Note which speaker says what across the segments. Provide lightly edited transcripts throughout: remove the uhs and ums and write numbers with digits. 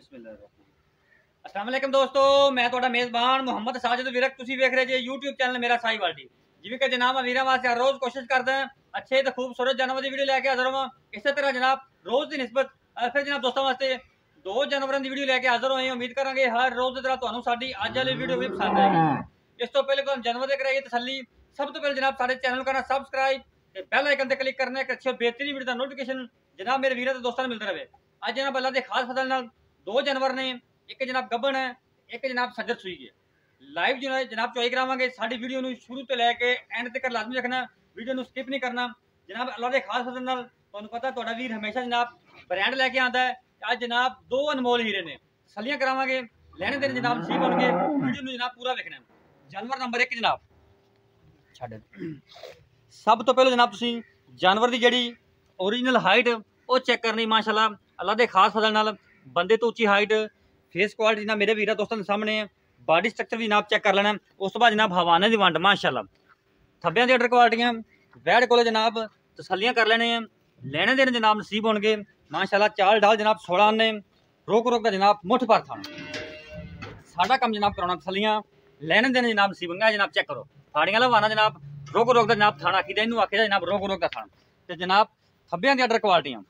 Speaker 1: अस्सलाम वालेकुम दोस्तों, मैं ਤੁਹਾਡਾ ਮੇਜ਼ਬਾਨ ਮੁਹੰਮਦ ਸਾਜਿਦ ਵਿਰਕ। ਤੁਸੀਂ ਵੇਖ ਰਹੇ ਜੇ YouTube ਚੈਨਲ ਮੇਰਾ ਸਾਈਵਾਲ ਟੀ। ਜਿਵੇਂ ਕਿ ਜਨਾਬ ਵੀਰਾਂ ਵਾਸਤੇ ਹਰ ਰੋਜ਼ ਕੋਸ਼ਿਸ਼ ਕਰਦਾ ਹਾਂ अच्छे तो खूबसूरत जानवर की वीडियो लेके हाजिर हुआ। इसी तरह जनाब रोज़ की निस्बत फिर जनाब दोस्तों वास्ते दो जानवरों की वीडियो लेके हाजिर होए। उम्मीद करेंगे हर रोज़ की तरह तुहानू साडी अज वाली वीडियो भी पसंद आएगी। इस तो पहले तो जानवर दे कराइए तसल्ली। सब तो पहले जनाब साडे चैनल करना सबसक्राइब, बेल आइकन पर क्लिक करना, एक अच्छी बेहतरीन वीडियो का नोटिफिकेशन जनाब मेरे वीरों दोस्तों मिलता रहे। अज जनाब अल्लाह के खास फजल नाल दो जानवर ने, एक जनाब गब्बन है, एक जनाब सज्जर सूई है। लाइव जो है जनाब चॉइस करावांगे। साडी वीडियो नू शुरू तो लैके एंड तक लाजमी रखना, वीडियो नू स्किप नहीं करना। जनाब अल्लाह के खास फजल नाल तुहानू पता तुहाडा वीर हमेशा जनाब ब्रांड लैके आंदा है। अज जनाब दो अनमोल हीरे ने तसल्लियां करावांगे, लैने देने जनाब नसीब होणगे। वीडियो नू जनाब पूरा देखना। जानवर नंबर 1 जनाब छड्ड। सब तो पहले जनाब तुसीं जानवर दी जिहड़ी ओरिजिनल हाइट वो चेक करनी। माशाअल्लाह अल्लाह के खास फजल नाल बंदे तो उच्ची हाइट, फेस क्वालिटी जनाब मेरे वीरा दोस्तों के सामने है। बॉडी स्ट्रक्चर भी जनाब चेक कर लेना। उस तो बाद जनाब हवाने की वंड माशाअल्लाह, थब्बियां दी अडर क्वालिटियां वैड़ को जनाब तसल्लियां कर लेने हैं, लैने देने जनाब नसीब होणगे। माशाअल्लाह चाल ढाल जनाब 16 आने, रोक रोक का जनाब मुठ भर था। साडा काम जनाब कराना तसल्लियां, लैने देने जनाब नसीब होंगे। जनाब चेक करो फाड़ियां लवाना जनाब रोक रोक का जनाब थाना आखिदा, इनू आखिदा जनाब रोक रोक का थाना। तो जनाब थब्बियां दी अडर क्वालिटियां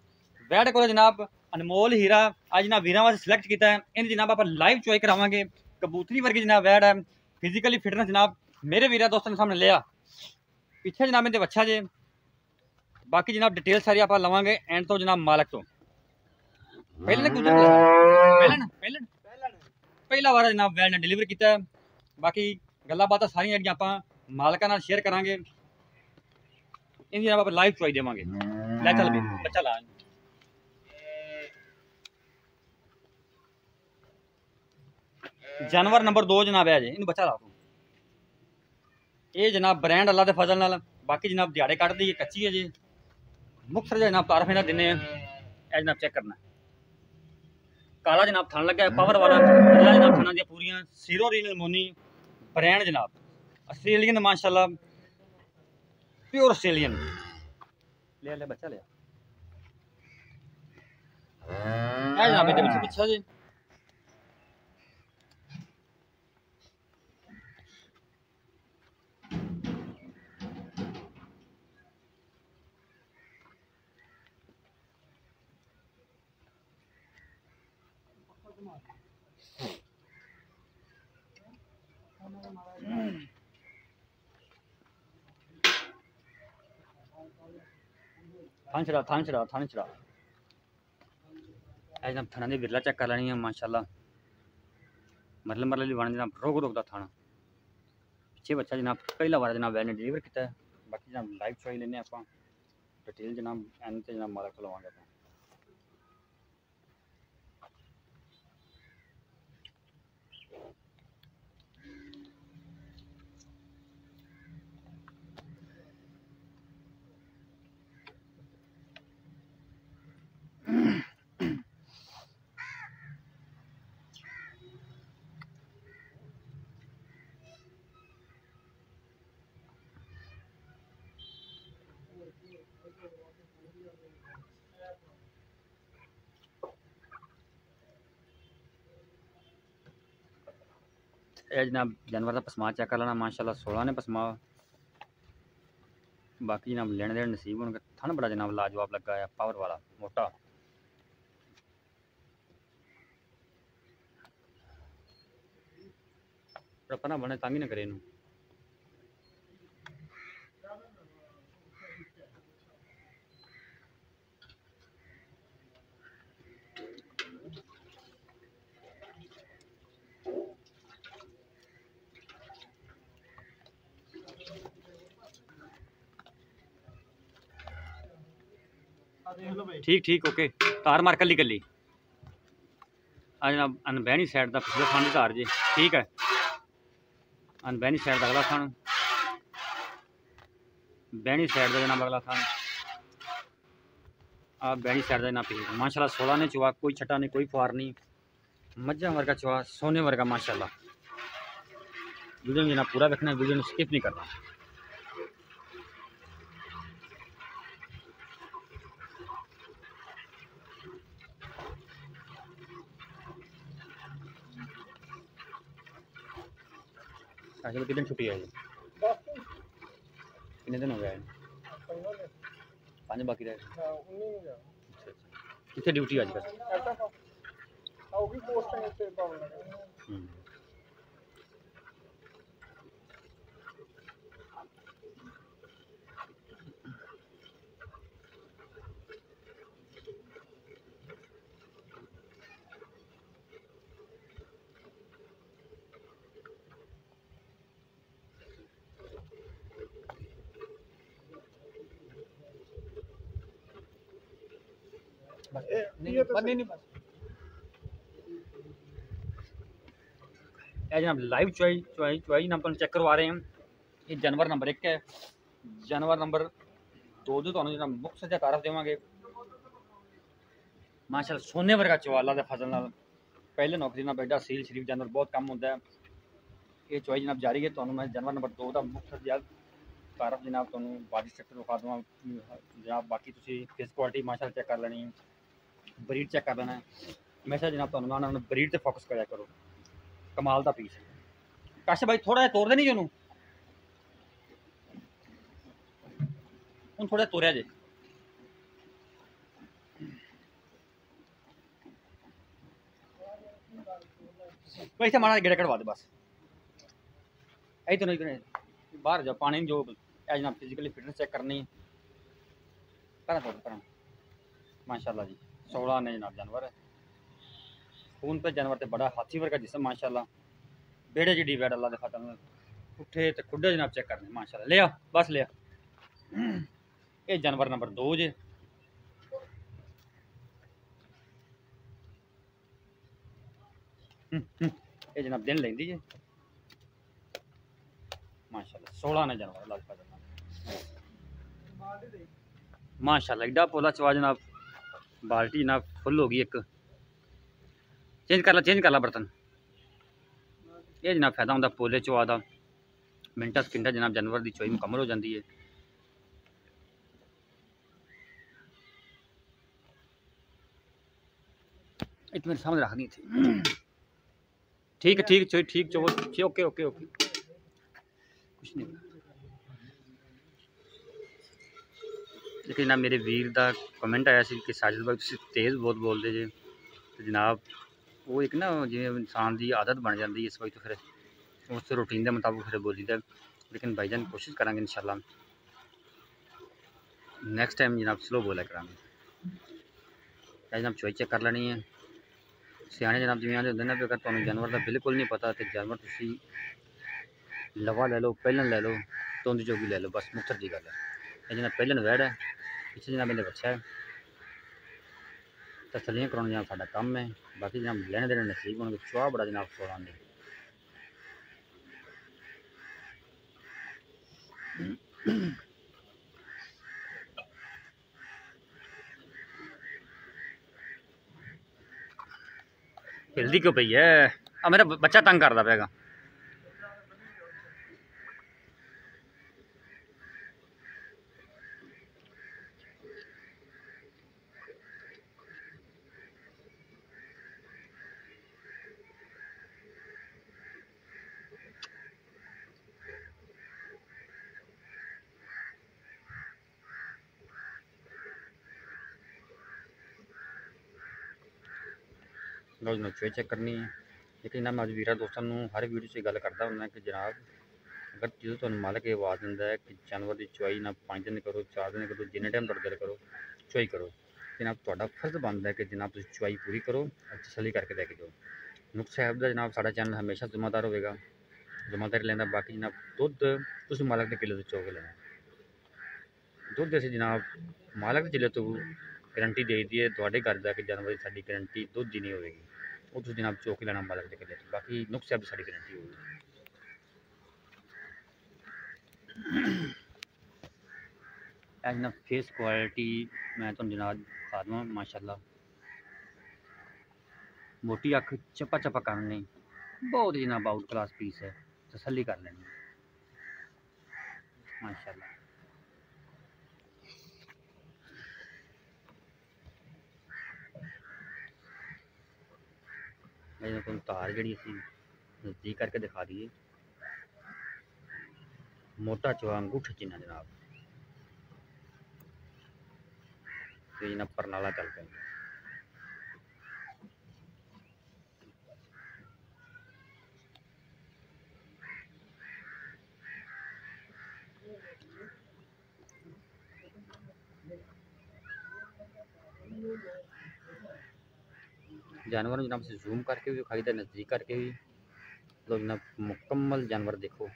Speaker 1: वैड़ को जनाब अनमोल हीरा अज जनाब वीरां वास्ते सिलेक्ट किया है। इन जनाब आप लाइव चॉइस करावांगे। कबूतरी वर्गी जनाब वैड़ है, फिजिकली फिटनेस जनाब मेरे वीरा दोस्तों के सामने लिया। पिछे जनाब इनके बच्चा जे, बाकी जनाब डिटेल सारी आप लवांगे एंड तो जनाब मालक तो पहले पहला बार जनाब वैल ने डिलीवर किया है। बाकी गल्लां बातां सारियां जिहड़ियां आपां मालकां नाल शेयर करांगे। इन जनाब आप लाइव चॉइस देवांगे। लै चल भी बच्चा ला। जानवर नंबर 2 जनाब है जी, इन बच्चा ला। ये जनाब ब्रांड अल्लाह के फजल नाल, बाकी जनाब दिहाड़े कट दी कच्ची है जी। मुख्तर जनाब तारफ इन्हें दिने जनाब चेक करना। काला जनाब थन लगा है पावर वाला, जनाब थना दी पूरियां सीरो रीनल मोनी ब्रांड जनाब ऑस्ट्रेलियन माशाअल्लाह प्योर ऑस्ट्रेलियन। ले ले बच्चा लिया जनाब इहदे पीछे बच्चा जी। थान चढ़ा थान चढ़ा थान चढ़ा जनाब थाना की बिरला चेक कर लेनी है। माशाअल्लाह मतलब मतलब बन जनाब रोक रोक का थाना। पिछे बच्चा जनाब पहला बार जनाब वैल ने डिलीवर किया है। बाकी जनाब लाइव चॉइस लेने आप डिटेल जनाब एंड से जनाब मालक को लवांगे। जनाब जानवर का पसमा चेक कर लेना। माशाअल्लाह 16 ने पसमा। बाकी जनाब लेने देने नसीब होने। थन बड़ा जनाब लाजवाब लगा है, पावर वाला मोटा। अपना बने तंग ही ना करे। ठीक ठीक ओके। तार मार कली कली जनाब अनबैनी साइड का पिछले थान की तार जी। ठीक है अनबैनी साइड का अगला थान, बैनी साइड का जनाब अगला थान, आप बैनी साइड का जनाब पिछले। माशाल्लाह 16 ने चुहा, कोई छटा नहीं कोई फुहार नहीं, मज्जा वर्गा चुहा, सोने वर्गा माशाल्लाह। वीडियो जनाब पूरा देखना, वीडियो में स्किप नहीं करना। अच्छा तो कितने छुट्टी है जी? कितने दिन हो गए? 5 बाकी रहे। अच्छा अच्छा कितने ड्यूटी अजकल? नहीं बस जनाब लाइव चॉइस हम तुम चेक करवा रहे हैं। ये जानवर नंबर 1 है। जानवर नंबर 2 जो तुम जनाब मुख सजा तारफ देवांगे माशाल्लाह सोने वर्गा चवाला दे फजल नाल पहले नौकरी ना बेटा सील शरीफ जानवर बहुत कम होता है। ये चॉइस जनाब जारी है तो मैं जानवर नंबर 2 का मुख सजा तारफ जनाब तुम बॉडी स्ट्रक्चर विखा दूँगा जनाब। बाकी तुम फेस क्वालिटी माशाल्लाह चेक कर लेनी, ब्रीड चेक कर लेना। हमेशा जनाब तुम ब्रीड से फोकस कराया करो। कमाल का पीस है। काश भाई थोड़ा तोड़ देनी जो थोड़ा तोड़िया जे भाई इतना माड़ा गेड़ा कटवा दे बस यही तो नहीं बाहर जाओ पानी जो जनाब फिजिकली फिटनेस चेक करनी है माशाल्लाह जी 16 ने जनाब जानवर है। खून पे जानवर तो बड़ा हाथी वर्गा जिसम माशाल्लाह। बेड़े जी बैड अल्लाह दिखा उठे तो खुडे जनाब चेक करने माशाल्लाह। लिया बस लिया। ये जानवर नंबर 2 जे ये जनाब दिन लेंदी जे माशाल्लाह 16 ने जानवर अल्लाह दिखा माशाल्लाह एडा पोला चवा जनाब। बाल्टी जनाब फुल होगी एक चेंज कर ला बर्तन। ये जनाब फायदा होंगे पोले चवा का मिनटा सकिंटा जनाब जानवर की चोई मुकम्मल हो जाती है। एक मेरे सामने रखनी थी। ठीक है ठीक चो ओके ओके ओके कुछ नहीं। लेकिन जनाब मेरे वीर का कमेंट आया सी कि साजिद भाई तुम तेज़ बहुत बोलते जे तो जनाब वो एक ना जिवें इंसान की आदत बन जाती है इस वक्त तो फिर उस रूटीन के मुताबिक फिर बोली दा। लेकिन भाईजान कोशिश करेंगे इंशाल्लाह नेक्स्ट टाइम जनाब स्लो बोला करांगे। जनाब चोई चेक कर लेनी है। सियाने जनाब जिवें आंदे हुंदे ना अगर तुहानूं जानवर का बिल्कुल नहीं पता तो जानवर तुसीं लवा ले लो पहलन ले लो तुंद जोगी ले लो बस मुक्तर की गल है। ये जनाब पहलन वैड़ है पिछले जनाब मेरे बच्चा है तसलियाँ कराना जनाब साडा काम है। बाकी जनाब लेने देने नसीब होने चुहा बड़ा जनाब 16 ने हिलदी क्यों पई है? मेरा बच्चा तंग करता पेगा। लो जनाब चोई चेक करनी है। लेकिन मैं अज वीर दोस्तों हर वीडियो से गल करता हूँ कि जनाब अगर जो तुम मालिक आवाज़ दिंदा है कि जानवर की चुआई ना 5 दिन करो 4 दिन करो जिन्ने टाइम तुहाडा दिल करो चुआई करो जनाब तुहाडा फर्ज बनता है कि जनाब तुम चुआई पूरी करो और तसली करके लैके जाओ। नुक्स साहब का जनाब साडा चैनल हमेशा जिम्मेदार होगा जिम्मेदारी लेंदा। बाकी जनाब दुध तुम मालिक के किले तो चो के लेना दुध असीं जनाब मालिक के किले तो गारंटी दे दी है तुहाडे घर जाके जानवर की साडी गारंटी दुध की नहीं होगी वो तुम जनाब चो के लेना मालिक के किले। बाकी नुक्स साहब की साडी गारंटी होगी। जनाब फेस क्वालिटी मैं तुम जनाब दिखा दूँ माशाल्लाह मोटी अख चपा चपा करनी बहुत जनाब आउट क्लास पीस है तसली कर लेनी माशाल्लाह। तुम तार जी नज़दीक करके दिखा दिए मोटा चवा अंगूठा चिन्ह जनाब, तो जनाब परनाला चल पे जानवर जनाब से जूम करके भी दिखाई दे, नज़दीक करके भी। लो जनाब मुकम्मल जानवर देखो,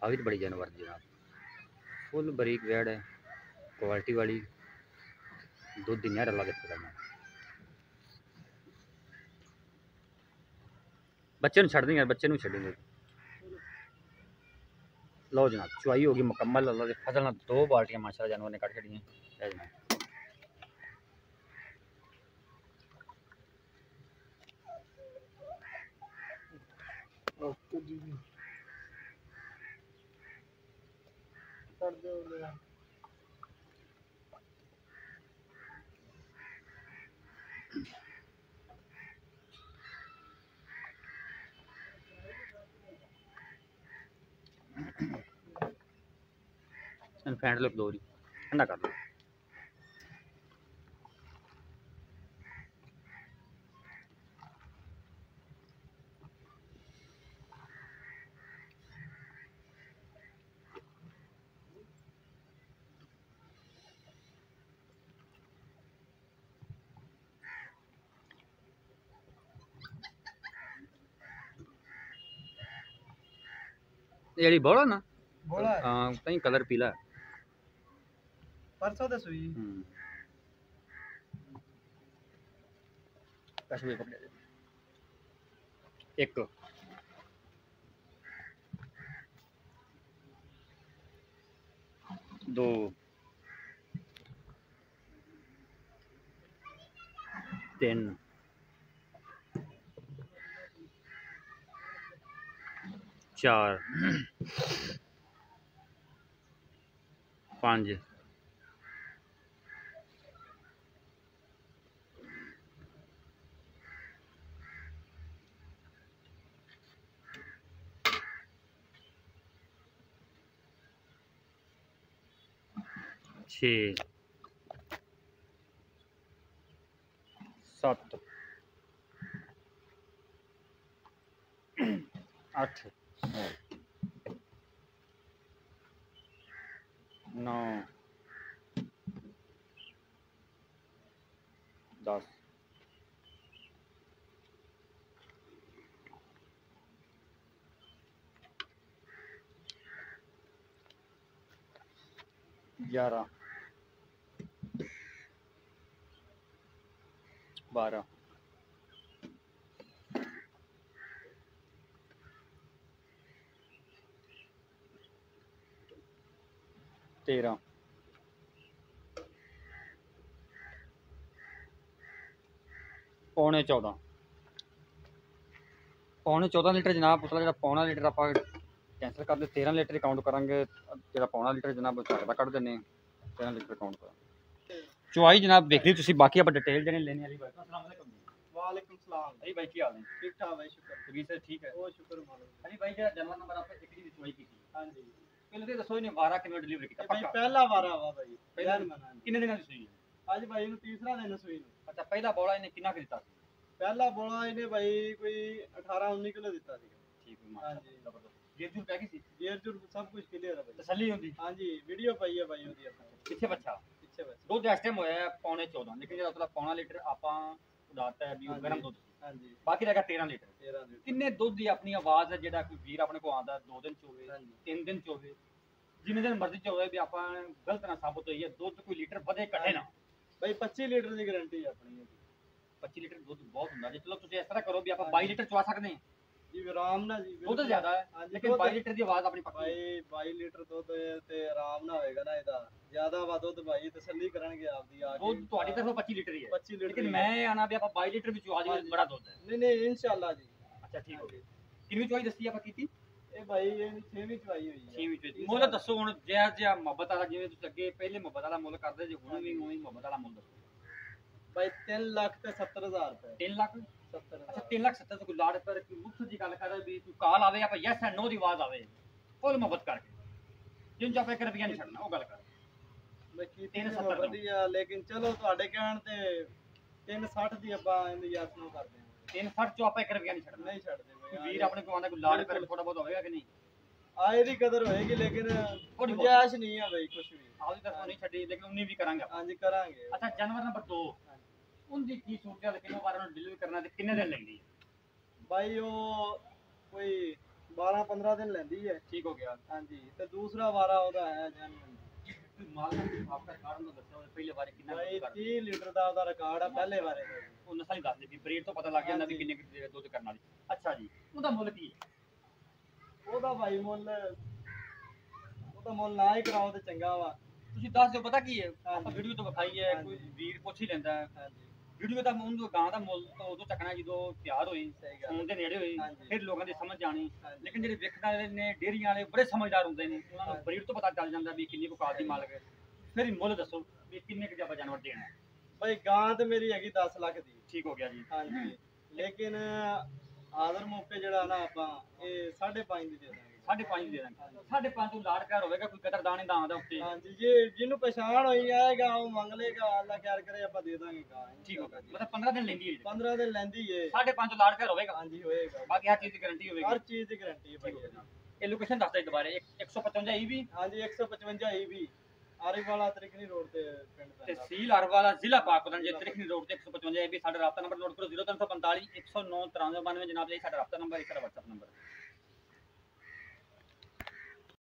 Speaker 1: हाइट बड़ी जानवर जनाब, फुल बरीक वेड़ है, क्वालिटी वाली, दूध दी नहर अल्लाह के करना। बच्चे छड़ देंगे, बच्चे छड़ेंगे। लो जनाब चुआई होगी मुकम्मल, अल्लाह के फजल नाल 2 बाल्टियां माशाल्लाह जानवर ने कट छड़ियां है जनाब। फैंट लो दो ठंडा कर लो। ये बोला ना बोला हां, कहीं कलर पीला है परसों तो सुई कशमीर कपड़े एक 2 3 4 5 6 7 8 9 10 11 12 13 पौने 14 लीटर जनाब। उतला जो पौना लीटर आप कैंसल कर दे, 13 लीटर काउंट करांगे, जो पौना लीटर जनाब झटका कट देने 13 लीटर काउंट करा। चुआई जनाब देख ली तुसी, बाकी आप डिटेल देने लेने वाली। अस्सलाम वालेकुम सलाम अली भाई, की हाल है? ठीक ठाक भाई, शुक्र तबीयत से ठीक है? ओ शुक्र मालिक। अली भाई जानवर नंबर आपको एक दी चुआई की थी? हां जी। पहले तो दसो ने 12 किलो डिलीवरी किया भाई? पहला वारा हुआ भाई, पहला मना कितने दिन की सुई है आज भाई? नु तीसरा दिन सुई नु। अच्छा, पहला बोला इन्हें कितना दिता था? पहला बोला इन्हें भाई कोई 18 19 किलो दिता था। ठीक है मां। हां जी जबरदस्त। गेर जुर पैकी सी? गेर जुर सब कुछ क्लियर है भाई, तसल्ली होंदी? हां जी, वीडियो पाई है भाई ओदी अपने पीछे बच्चा पीछे बच्चा। दूध इस टाइम होया पौने 14, लेकिन जो मतलब पौना लीटर आपा उड़ाता है भी गर्म दूध। हां जी, बाकी रहेगा 13 लीटर। 13 लीटर किन्ने दूध दी अपनी आवाज है जेड़ा कोई वीर अपने को आंदा 2 दिन चोवे 3 दिन चोवे जिन्ने दिन मर्जी चोवे भी आपा गलत ना साबित होई है, दूध कोई लीटर बधे घटे ना भाई। 25 लीटर दी गारंटी है अपनी। 25 लीटर दूध बहुत ਹੁੰਦਾ ਜੇ। ਚਲੋ ਤੁਸੀਂ ਇਸ ਤਰ੍ਹਾਂ ਕਰੋ ਵੀ ਆਪਾਂ 22 ਲੀਟਰ ਚਵਾ ਸਕਦੇ ਹਾਂ ਜੀ ਆਰਾਮ ਨਾਲ ਜੀ। ਦੁੱਧ ਜ਼ਿਆਦਾ ਹੈ ਲੇਕਿਨ 22 ਲੀਟਰ ਦੀ ਆਵਾਜ਼ ਆਪਣੀ ਪੱਕੀ ਭਾਈ। 22 ਲੀਟਰ ਦੁੱਧ ਤੇ ਆਰਾਮ ਨਾਲ ਹੋਏਗਾ ਨਾ, ਇਹਦਾ ਜ਼ਿਆਦਾ ਵਾ ਦੁੱਧ ਭਾਈ ਤਸੱਲੀ ਕਰਨਗੇ ਆਪਦੀ ਆ ਕੇ। ਦੁੱਧ ਤੁਹਾਡੀ ਤਰਫੋਂ 25 ਲੀਟਰ ਹੀ ਹੈ 25 ਲੀਟਰ, ਲੇਕਿਨ ਮੈਂ ਆਣਾ ਵੀ ਆਪਾਂ 22 ਲੀਟਰ ਵੀ ਚਵਾ ਜੀ, ਬੜਾ ਦੁੱਧ ਹੈ। ਨਹੀਂ ਨਹੀਂ ਇਨਸ਼ਾਅੱਲਾ ਜੀ। ਅੱਛਾ ਠੀਕ ਹੋ ਗਿਆ। ਕਿੰਨੀ ਚਵਾਈ ਦੱਸੀ ਆਪਾਂ ਕੀਤੀ? ਇਹ ਭਾਈ ਇਹ 6ਵੀਂ ਚਵਾਈ ਹੋਈ ਹੈ। 6ਵੀਂ ਚਵਾਈ ਮੁੱਲ ਦੱਸੋ ਹੁਣ, ਜਿਹਾ ਮੁਹੱਬਤ ਵਾਲਾ, ਜਿਵੇਂ ਤੁਸੀਂ ਅੱਗੇ ਪਹਿਲੇ ਮੁਹੱਬਤ ਵਾਲਾ ਮੁੱਲ ਕਰਦੇ ਜੇ, ਹੁਣ ਵੀ ਉਵੇਂ ਮੁਹੱਬਤ ਵਾਲਾ ਮੁੱਲ ਦੱਸੋ भाई। 3,70,000 रुपए। 3 लाख
Speaker 2: 70
Speaker 1: ਅੱਛਾ 3,70,000 ਤੋਂ ਕੋਈ ਲਾੜ ਪਰ ਕੋਈ ਮੁਕਤ ਦੀ ਗੱਲ ਕਰ ਵੀ ਕੋਈ ਕਾਲ ਆਵੇ ਆਪਾਂ ਯੈਸ ਐਂਡ ਨੋ ਦੀ ਆਵਾਜ਼ ਆਵੇ ਫੁੱਲ ਮੁਹੱਬਤ ਕਰਕੇ ਜਿੰਨ ਚ ਆਪਾਂ 1 ਰੁਪਿਆ ਨਹੀਂ ਛੱਡਣਾ ਉਹ ਗੱਲ ਕਰ
Speaker 2: ਬਾਕੀ
Speaker 1: 370
Speaker 2: ਵਧੀਆ ਲੇਕਿਨ ਚਲੋ ਤੁਹਾਡੇ ਕਹਿਣ ਤੇ 360 ਦੀ ਆਪਾਂ ਇਹਨੂੰ ਯਾਦ ਨੂੰ ਕਰਦੇ ਹਾਂ
Speaker 1: 360 ਚੋਂ ਆਪਾਂ 1 ਰੁਪਿਆ ਨਹੀਂ ਛੱਡਣਾ
Speaker 2: ਨਹੀਂ ਛੱਡਦੇ ਬਈ
Speaker 1: ਵੀਰ ਆਪਣੇ ਕੋਲ ਆਂਦਾ ਕੋਈ ਲਾੜ ਕਰ ਥੋੜਾ ਬਹੁਤ ਹੋਵੇਗਾ ਕਿ ਨਹੀਂ
Speaker 2: ਆਏ ਦੀ ਕਦਰ ਹੋਏਗੀ ਲੇਕਿਨ
Speaker 1: ਥੋੜੀ
Speaker 2: ਗੁੰਜਾਇਸ਼ ਨਹੀਂ ਹੈ ਬਈ ਕੁਝ ਵੀ
Speaker 1: ਆਪਦੀ ਤਰਫੋਂ ਨਹੀਂ ਛੱਡੀ ਲੇਕਿਨ ਉਨੀ ਵੀ ਕਰਾਂਗੇ ਆਪਾਂ।
Speaker 2: ਹਾਂਜੀ ਕਰਾਂਗੇ
Speaker 1: ਅੱਛਾ ਜਾਨਵਰ ਨੰਬਰ 2 ਉਹਦੀ ਕੀ ਸੂਰਤ ਹੈ ਕਿੰਨੇ ਵਾਰ ਉਹਨੂੰ ਡਿਲੀਵਰੀ ਕਰਨਾ ਤੇ ਕਿੰਨੇ ਦਿਨ ਲੈਂਦੀ ਹੈ
Speaker 2: ਬਾਈ ਉਹ ਕੋਈ 12-15 ਦਿਨ ਲੈਂਦੀ ਹੈ
Speaker 1: ਠੀਕ ਹੋ ਗਿਆ
Speaker 2: ਹਾਂਜੀ ਤੇ ਦੂਸਰਾ ਵਾਰਾ ਉਹਦਾ ਹੈ ਜਨਮ
Speaker 1: ਮਾਲ ਦਾ ਆਪਕਾ ਕਾਰਨ ਤਾਂ ਦੱਸੋ ਪਹਿਲੇ ਵਾਰੇ ਕਿੰਨਾ
Speaker 2: ਬਾਈ
Speaker 1: ਦੁੱਧ
Speaker 2: 30 ਲੀਟਰ ਦਾ ਉਹਦਾ ਰਿਕਾਰਡ ਆ ਪਹਿਲੇ ਵਾਰੇ ਦਾ ਜੀ।
Speaker 1: ਉਹ ਨਸਲ ਹੀ ਦੱਸ ਦੇ ਵੀ ਬਰੀਡ ਤੋਂ ਪਤਾ ਲੱਗ ਜਾਂਦਾ ਵੀ ਕਿੰਨੇ ਕੁ ਦੁੱਧ ਕਰਨ ਵਾਲੀ ਅੱਛਾ ਜੀ ਉਹਦਾ ਮੁੱਲ ਕੀ ਹੈ
Speaker 2: ਉਹਦਾ ਭਾਈ ਮੁੱਲ ਉਹਦਾ ਮੁੱਲ ਨਾ ਹੀ ਕਰਾਓ ਤੇ ਚੰਗਾ ਵਾ
Speaker 1: ਤੁਸੀਂ ਦੱਸ ਦਿਓ ਪਤਾ ਕੀ ਹੈ ਆਪਾਂ
Speaker 2: ਹਾਂਜੀ।
Speaker 1: ਵੀਡੀਓ ਤੋਂ ਵਿਖਾਈ ਹੈ
Speaker 2: ਹਾਂਜੀ।
Speaker 1: ਕੋਈ ਵੀਰ ਪੁੱਛ ਹੀ ਲੈਂਦਾ ਹੈ
Speaker 2: ਹਾਂਜੀ
Speaker 1: ਵੀਡੀਓ ਦਾ ਉਹਨੂੰ ਗਾਂ ਦਾ ਮੁੱਲ ਤਾਂ ਉਦੋਂ ਚੱਕਣਾ ਜਦੋਂ ਤਿਆਰ ਹੋਈ
Speaker 2: ਸਹੀ ਗੱਲ
Speaker 1: ਫੋਨ ਦੇ ਨੇੜੇ ਹੋਈ
Speaker 2: ਹਾਂਜੀ।
Speaker 1: ਫਿਰ ਲੋਕਾਂ ਦੀ ਸਮਝ ਆਣੀ
Speaker 2: ਹਾਂਜੀ।
Speaker 1: ਲੇਕਿਨ ਜਿਹੜੇ ਵੇਖਣ ਵਾਲੇ ਨੇ ਡੇਅਰੀਆਂ ਵਾਲੇ ਬੜੇ ਸਮਝਦਾਰ ਹੁੰਦੇ ਨੇ ਉਹਨਾਂ ਨੂੰ
Speaker 2: ਹਾਂਜੀ।
Speaker 1: ਬਰੀਡ ਤੋਂ ਪਤਾ ਚੱਲ ਜਾਂਦਾ ਵੀ ਕਿੰਨੀ ਕੁ ਕਾਲ ਦੀ ਮਾਲਕ ਹੈ ਫਿਰ ਇਹ ਮੁੱਲ ਦੱਸੋ ਵੀ ਕਿੰਨੇ ਕੁ ਆਪਾਂ ਜਾਨਵਰ ਦੇਣਾ ਹੈ।
Speaker 2: ਬਾਈ ਗਾਂ ਤੇ ਮੇਰੀ ਹੈਗੀ 10 ਲੱਖ ਦੀ
Speaker 1: ਠੀਕ ਹੋ ਗਿਆ ਜੀ
Speaker 2: ਹਾਂਜੀ ਲੇਕਿਨ ਆਦਰ ਮੌਕੇ ਜਿਹੜਾ ਨਾ ਆਪਾਂ ਇਹ 5.5 ਦੀ ਦੇ ਦਾਂਗੇ
Speaker 1: 5.5 ਦੇ ਦਾਂਗੇ 5.5 ਤੋਂ ਲਾੜ ਪਿਆਰ ਹੋਵੇਗਾ ਕੋਈ ਕਦਰਦਾਨ ਦਾ ਆਂਦਾ ਉੱਤੇ
Speaker 2: ਹਾਂਜੀ ਜੇ ਜਿਹਨੂੰ ਪਛਾਣ ਹੋਈ ਆਏਗਾ ਉਹ ਮੰਗ ਲੇਗਾ ਅੱਲਾ ਖੈਰ ਕਰੇ ਆਪਾਂ ਦੇ ਦਾਂਗੇ ਗਾਂ
Speaker 1: ਠੀਕ ਹੋ ਗਿਆ ਜੀ ਮਤਲਬ 15 ਦਿਨ ਲੈਂਦੀ ਹੈ
Speaker 2: 15 ਦਿਨ ਲੈਂਦੀ ਏ
Speaker 1: 5.5 ਤੋਂ ਲਾੜ ਪਿਆਰ ਹੋਵੇਗਾ
Speaker 2: ਹਾਂਜੀ ਹੋਏਗਾ
Speaker 1: ਬਾਕੀ ਹਰ ਚੀਜ਼ ਦੀ ਗਾਰੰਟੀ ਹੋਵੇਗੀ
Speaker 2: ਹਰ ਚੀਜ਼ ਦੀ ਗਾਰੰਟੀ ਹੈ
Speaker 1: ਠੀਕ ਹੋ
Speaker 2: ਭਾਈ
Speaker 1: ਗਿਆ। ਇਹ ਲੋਕੇਸ਼ਨ ਦੱਸ ਦੇ ਦੁਬਾਰੇ 155 ਈ ਵੀ
Speaker 2: ਹਾਂਜੀ 155 ਹੀ ਵੀ ਆਰੀਵਾਲਾ ਤ੍ਰਿਕਨੀ ਰੋਡ ਤੇ ਪਿੰਡ ਦਾ
Speaker 1: ਤਹਿਸੀਲ ਅਰਵਾਲਾ ਜ਼ਿਲ੍ਹਾ ਪਾਕਪਤਨ ਜੇ ਤ੍ਰਿਖਣੀ ਰੋਡ ਤੇ 155 ਏ ਵੀ ਸਾਡਾ ਰਾਬਤਾ ਨੰਬਰ ਨੋਟ ਕਰੋ 0345 109 9392 ਜਨਾਬ ਜੀ ਸਾਡਾ ਰਾਬਤਾ ਨੰਬਰ ਇਹ ਸਾਡਾ WhatsApp ਨੰਬਰ